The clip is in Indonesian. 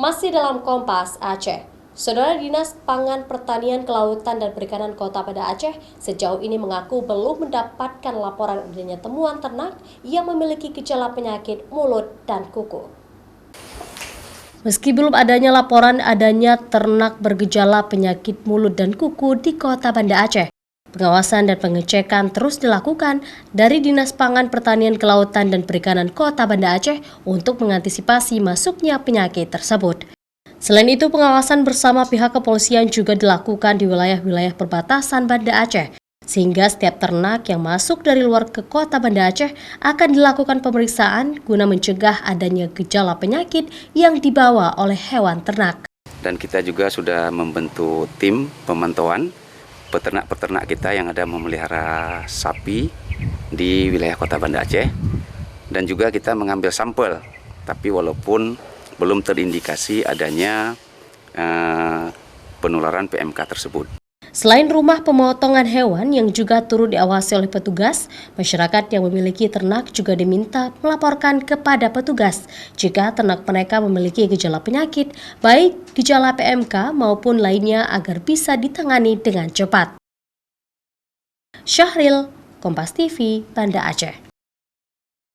Masih dalam Kompas Aceh, Saudara Dinas Pangan Pertanian Kelautan dan Perikanan Kota Banda Aceh sejauh ini mengaku belum mendapatkan laporan adanya temuan ternak yang memiliki gejala penyakit mulut dan kuku. Meski belum adanya laporan adanya ternak bergejala penyakit mulut dan kuku di Kota Banda Aceh, pengawasan dan pengecekan terus dilakukan dari Dinas Pangan Pertanian Kelautan dan Perikanan Kota Banda Aceh untuk mengantisipasi masuknya penyakit tersebut. Selain itu, pengawasan bersama pihak kepolisian juga dilakukan di wilayah-wilayah perbatasan Banda Aceh, sehingga setiap ternak yang masuk dari luar ke Kota Banda Aceh akan dilakukan pemeriksaan guna mencegah adanya gejala penyakit yang dibawa oleh hewan ternak. Dan kita juga sudah membentuk tim pemantauan peternak-peternak kita yang ada memelihara sapi di wilayah Kota Banda Aceh, dan juga kita mengambil sampel, tapi walaupun belum terindikasi adanya penularan PMK tersebut. Selain rumah pemotongan hewan yang juga turut diawasi oleh petugas, masyarakat yang memiliki ternak juga diminta melaporkan kepada petugas jika ternak mereka memiliki gejala penyakit, baik gejala PMK maupun lainnya agar bisa ditangani dengan cepat. Syahril, Kompas TV, Banda Aceh.